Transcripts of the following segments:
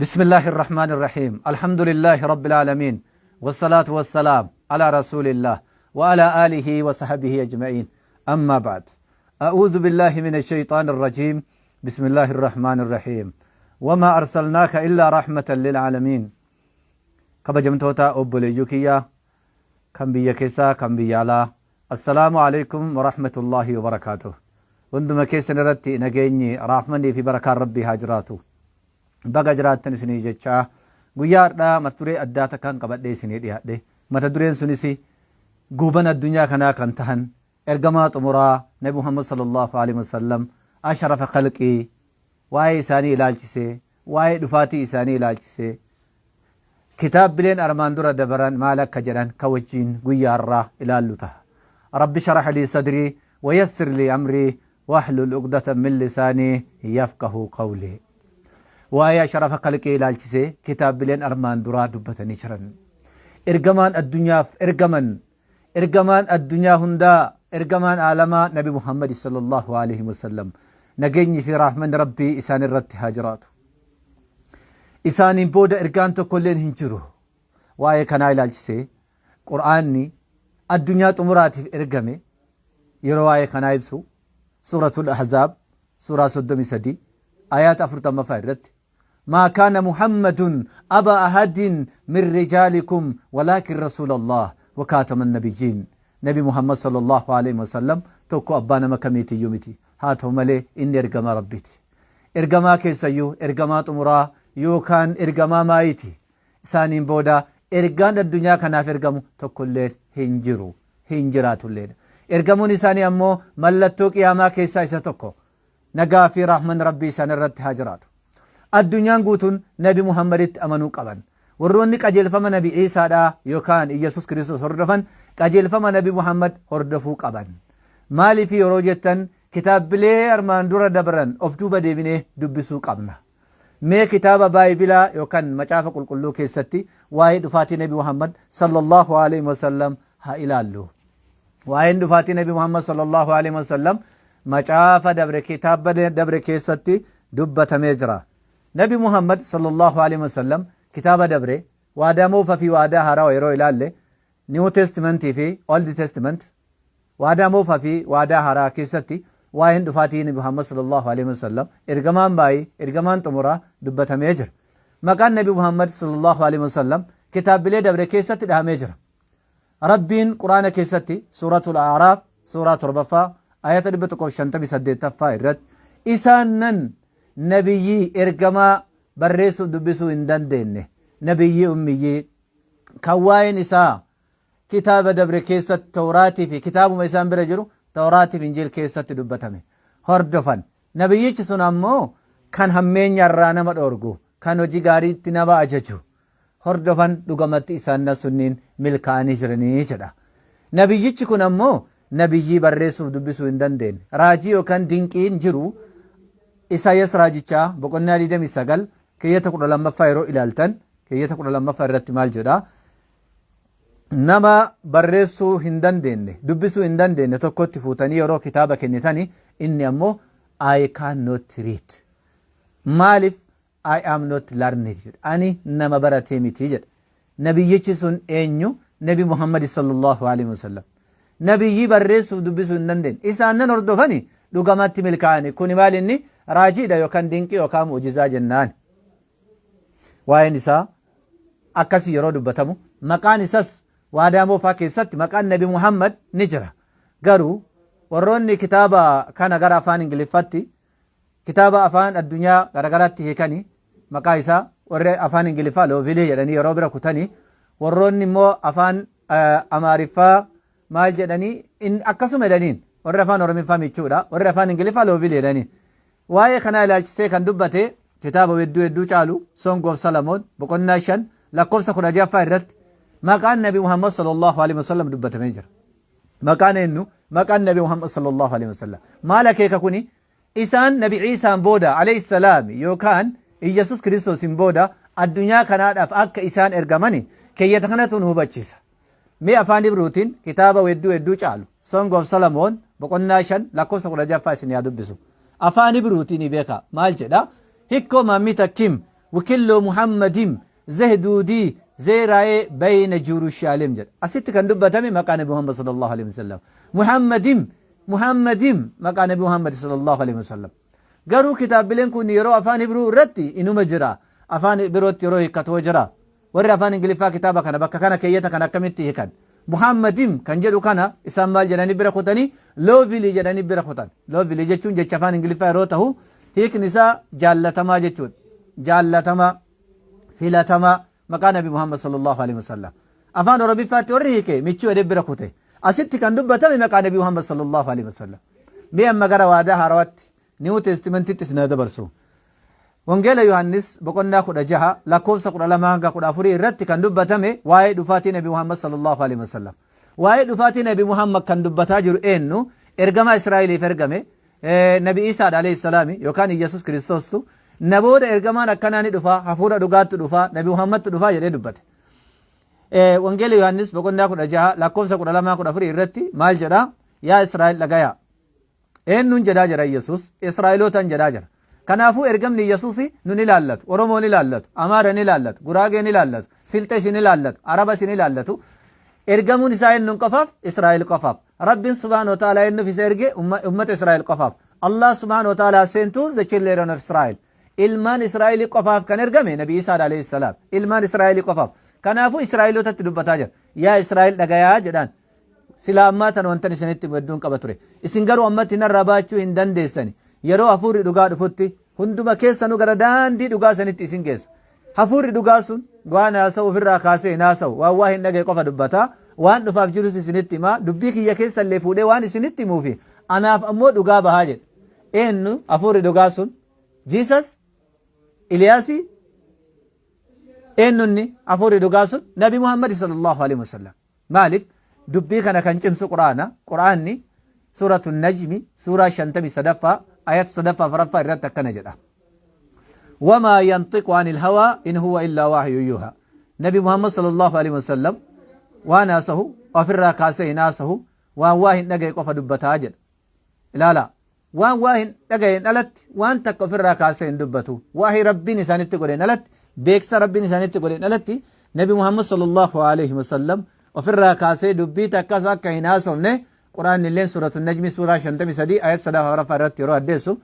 بسم الله الرحمن الرحيم الحمد لله رب العالمين والصلاة والسلام على رسول الله وعلى آله وصحبه أجمعين أما بعد أعوذ بالله من الشيطان الرجيم بسم الله الرحمن الرحيم وما أرسلناك إلا رحمة للعالمين كبجمتوتا أبوليوكيا كم بيكيسا كم بيالا السلام عليكم ورحمة الله وبركاته وندما كيسن رتي نجيني رحمني في بركات ربي هاجراتو baga jiraattan isinii jechaa guyyaadhaa mata duree addaa takkaan qabadhee isinii dhiyaadhe mata dureen sunis guuban addunyaa kanaa kan tahan ergamaa xumuraa nabi Muhammad sallallahu alaihi wasallam ashrafa khalqii waa'ee isaanii ilaalchise waa'ee dhufaatii isaanii ilaalchise kitaabbileen armaan dura dabaran maal akka jedhan ka wajjiin guyyaarraa ilaallu taha rabbi shrah lii sadrii wayassir lii amrii wahlul uqdatan min lisaanii yafqahu qawlii waa'ee ashrafa khalqii ilaalchise kitaabbileen armaan duraa dubbatanii jiran ergamaan addunyaaf ergamaan addunyaa hundaa ergamaan aalamaa nabi Muhammad sallallahu alaihi wasallam nageenyi fi rahmanni rabbii isaan irratti haa jiraatu isaaniin booda ergaan tokkolleen hin jiru waa'ee kanaa ilaalchise qur'aanni addunyaa xumuraatiif ergame yeroo waa'ee kanaa ibsu suuratul ahzaab suuraa 33 آيات أفرطة مفارد ما كان محمد أبا أحد من رجالكم ولكن رسول الله وكاتم النبيين نبي محمد صلى الله عليه وسلم توكو أبانا مكميتي يومتي هاتهم ملي إني إرقما ربيتي إرقما كيسيو إرقما تمرا يوكان إرقما مايتي سانين بودا إرقان الدنيا كان في إرقمو توكو الليل هنجرات الليل إرقمون إساني أمو ملتوك ياما كيسا إسا توكو nagaa fi rahman rabbii isaan irratti haa jiraatu addunyaan guutuun nabi Muhammaditti amanuu qaban warroonni qajeelfama nabi Iisaadhaa yookaan Iyesuus Kiristoos hordofan qajeelfama nabi Muhammad hordofuu qaban maaliif yeroo jettan kitaabbilee armaan dura dabran of duuba deebinee dubbisuu qabna mee kitaaba baayibilaa yookaan macaafa qulqulluu keessatti waa'ee dhufaatii nabi Muhammad sallallahu alaihi wasallam haa ilaallu waa'een dhufaatii nabi Muhammad sallallahu alaihi wasallam macaafa dabre kitaaba dabre keessatti dubbatamee jira nabi Muhammad sallallahu alaihi wasallam kitaaba dabre waadaa moofaa fi waadaa haaraa yeroo ilaalle new testament fi old testament waadaa moofaa fi waadaa haaraa keessatti waa'een dhufaatii nabi Muhammad sallallahu alaihi wasallam ergamaan baay'ee ergamaan xumuraa dubbatamee jira maqaan nabi Muhammad sallallahu alaihi wasallam kitaabilee dabre keessatti dhahamee jira rabbiin quraana keessatti suuratul a'raaf suuraa 7 آيات البتقول شنتبي سديت فايرت إسانن نبيي إرجما بريسو دبسو إندن دينه نبيي أميي كواين إساء كتاب دبر كيسة توراتي في كتاب ميسان برجرو توراتي في إنجيل كيسة دبتامي هردفن نبيي چسون أمو كان همين يرانا مدورگو كان وجي غاري تنبا أججو هردفن لغمت إسان نسنين ملكاني جرني جدا نبيي چكون أمو nabiyyi barreessuuf dubbisuu hin dandeenye raajii yookaan dinqiin jiru Isaayyaas raajichaa boqonnaa 29 keeyyata 12ffaa yeroo ilaaltan keeyyata 12ffaa irratti maal jedha nama barreessuu hin dandeenye dubbisuu hin dandeenye tokkotti fuutanii yeroo kitaaba kennitanii inni ammoo I cannot read maaliif I am not learned jedha ani nama baratee miti jedha nabiyyichi sun eenyu nabi Muhammad sallallahu alaihi wasallam nabiyyi barreessuuf dubbisuu hin dandeenye isaanan hordofani dhugamatti milkaa'ani kuni maal inni raajiidha yookaan dinqii yookaan mu'jizaa jennaan waa'een isaa akkasii yeroo dubbatamu maqaan isaas waadaa moofaa keessatti maqaan nabi Muhammad ni jira garuu warroonni kitaaba kana gara afaan ingiliffaatti kitaaba afaan addunyaa garagaraatti hiikanii maqaa isaa warri afaan ingiliffaa loovilee jedhanii yeroo bira kutanii warroonni immoo afaan amaariffaa maal jedhanii akkasuma jedhaniin warri afaan oromiffaa michuudha warri afaan ingiliffaa loovilee jedhaniin waa'ee kanaa ilaalchisee kan dubbate kitaaba hedduu caalu Song of Solomon boqonnaa 5 lakkoofsa 16ffaa irratti maqaan nabi Muhammad sallallahu alaihi wasallam dubbatamee jira maqaan eenyu maqaan nabi Muhammad sallallahu alaihi wasallam maal akeeka kuni isaan nabi Iisaan booda alayhi salaam yookaan Iyesuus Kiristoosin booda addunyaa kanaadhaaf akka isaan ergamani keeyyata kanatu nu hubachiisa mee afaan Ibruutiin kitaaba hedduu caalu Song of Solomon boqonnaa 5 lakkoofsa 16ffaa isin yaa dubbisu afaan Ibruutiin beeka maal jedha hikkoo maammii takkim وكل محمد زهدودي زيراي بين جورشالم جد أسيت كان دبتمي مكان نبي محمد صلى الله عليه وسلم محمد مكان نبي محمد صلى الله عليه وسلم قالوا كتاب بلين كون يرو أفان برو رتي إنو مجرى أفان بروت يرو كتو جرى وري أفان إنجليفا كتابة كان بكا كان كيتا كان كمتي هكذا محمد كان جدو كان إسمال جناني بركوتاني لو فيلي جناني بركوتان لو فيلي جتون جتشافان إنجليفا روته هيك نساء جالتما جتون جالتما فيلتما مكان نبي محمد صلى الله عليه وسلم أفان ربي فاتي وريك ميتشو أدب بركوته أسيت كان دبتمي مكان نبي محمد صلى الله عليه وسلم بيام مغرا وادا هاروات نيو تستمنتي تسنا دبرسو وانجيل يوحنس بقولنا كودا جها لا كوفسا كودا لمانغا كودا فوري رت كان دبتمي واي دفاتي نبي محمد صلى الله عليه وسلم واي دفاتي نبي محمد كان دبتا جر انو ارغما اسرائيل فرغمه نبي عيسى عليه السلام يوكان يسوع كريستوس نبود ارغمان اكناني دفا حفورا دغات دفا نبي محمد دفا يدي دبت وانجيل يوحنس بقولنا كودا جها لا كوفسا كودا لما كودا فوري رت مال جدا يا اسرائيل لغايا انو جدا جرا يسوع اسرائيلوتان جدا جرا كنافو ارغمني يسوسي نوني لالت ورموني لالت امارني لالت غراغني لالت سلتشني لالت عربسني لالتو ارغمون اسرائيل نقفاف اسرائيل قفاف رب سبحانه وتعالى انه في سرغه امه اسرائيل قفاف الله سبحانه وتعالى سنتو زچليرون اسرائيل ilmaan israa'ilii qofaaf kan ergame nabi Isaa alayhi salaam ilmaan israa'ilii qofaaf kanaafuu israa'ilotatti dubbataa jira yaa israa'il dhagayaa jedhaan sila ammaa tan wantan isinitti wedduun qaba ture isin garuu ammatti narraa baachuu hin dandeessani yeroo hafuurri dhugaa dhufutti hunduma keessanuu gara daandii dhugaa sanitti isin geessa hafuurri dhugaa sun waan haasa'u ofirraa kaasee hin haasa'u waan waa hin dhagaye qofa dubbataa waan dhufaaf jirus isinitti himaa dubbii kiyya keessa illee fuudhee waan isinitti himuufi anaaf ammoo dhugaa bahaa jedha eenyu hafuurri dhugaa sun jiisas إلياسي إنني أفوري دقاسون نبي محمد صلى الله عليه وسلم مالف دبي كان جمس قرآني سورة النجم سورة شنتمي صدفة آيات صدفة فرفة رتك كنجدة وما ينطق عن الهوى إن هو إلا وحي يوحى نبي محمد صلى الله عليه وسلم وناسه وفر كاسي ناسه وواهن نجي قف دبتاجر لا waan waa hin dhagayen alatti waan takka ofirraa kaasee hin dubbatu waahi rabbiin isaanitti godhen alatti beeksa rabbiin isaanitti godhen alatti nabi muhammad sallallahu alaihi wasallam ofirraa kaasee dubbii takkas akka hin haasofne quraan illeen suuratu najmi suuraa 53 ayat 3 irratti yeroo addeessu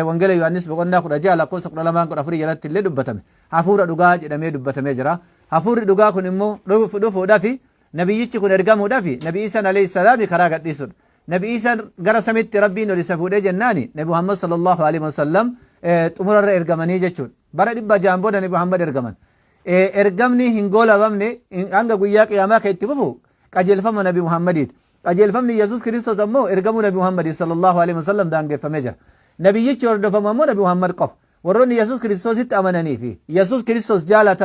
wangeela yohannis boqonnaa 16 lakkoofsa 12 jalatti illee dubbatame hafuura dhugaa jedhamee dubbatamee jira hafuurri dhugaa kun immoo dhufuudhaafi nabiyyichi kun ergamuudhaafi nabi Isaa alayhi salaam karaa gadhiisudha نبي إيسا غرا سميت ربي نوري سفودة جناني نبي محمد صلى الله عليه وسلم تمر الرجماني جتشون برا دبا جامبو نبي محمد الرجمان الرجمني هنقولا بمني عنك وياك يا ما كيتبفو كأجل فم نبي محمد كأجل فم يسوع كريستوس دمو الرجمو نبي محمد صلى الله عليه وسلم دانج فمجر نبي يشور دفم مو نبي محمد قف وروني يسوع كريستوس يتأمنني فيه يسوع كريستوس جالة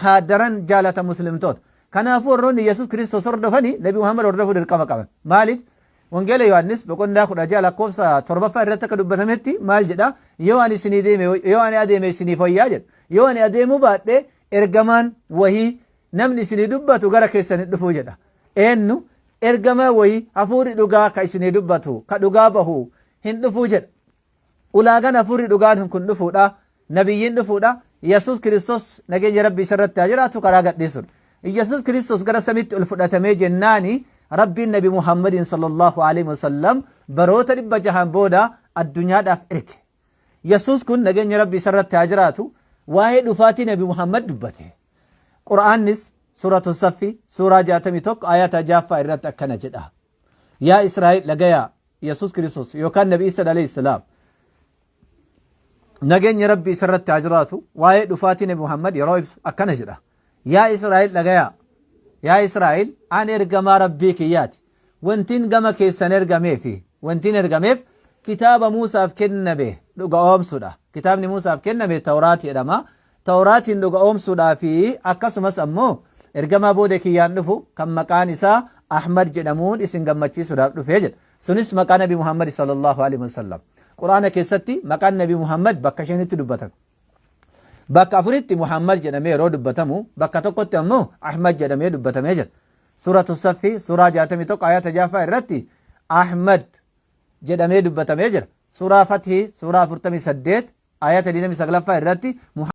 هادران جالة مسلم توت كان أفور روني يسوع كريستوس وردفني نبي محمد وردفو دركما كمان مالف wangeela yohannis boqonnaa 16 lakkoofsa 7 irratti akka dubbatametti maal jedha yoo ani adeeme isinii fayyaa jedha yoo ani adeemuu baadhe ergamaan wahii namni isinii dubbatu gara keessanii dhufuu jedha eenyu ergamaa wahii hafuurri dhugaa ka isinii dubbatu ka dhugaa bahu hin dhufuu jedha ulaagaan hafuurri dhugaan kun dhufuudha nabiyyiin dhufuudha yesuus kiristoos nageenya rabbii isarratti haa jiraatu karaa gadhiisudha yesuus kiristoos gara samiitti ol fudhatamee jennaani ربي النبي محمد صلى الله عليه وسلم بروت رب جهان بودا الدنيا داف إرك يسوس كن نجن ربي سرت تاجراته واحد وفاتي نبي محمد دبته قرآن نس سورة الصفي سورة جاتمي توك آيات جافة إرت أكنا جدا يا إسرائيل لقيا يسوس كريستوس يوكان نبي إسرائيل عليه السلام نجن ربي سرت تاجراته واحد وفاتي نبي محمد يروي أكنا جدا يا إسرائيل لقيا يا إسرائيل أنا إرجم ربي كياتي وانتين جم كيسن إرجمه فيه وانتين إرجمه كتاب موسى أفكرنا به لقاهم سودا كتاب موسى أفكرنا به توراة إدما توراة لقاهم سودا فيه أكسم سمو إرجم بودك يانفو كم مكان إسا أحمد جنمون إسن جمتشي سودا لفجر سنس مكان نبي محمد صلى الله عليه وسلم قرآن كيستي مكان نبي محمد بكشين تدبتك bakka afuritti muhammad jedhamee yeroo dubbatamu bakka tokkotti ammoo ahmad jedhamee dubbatamee jira suuratu saffi suuraa 61 ayata 6 irratti ahmad jedhamee dubbatamee jira suuraa fathi suuraa 48 ayata 29 irratti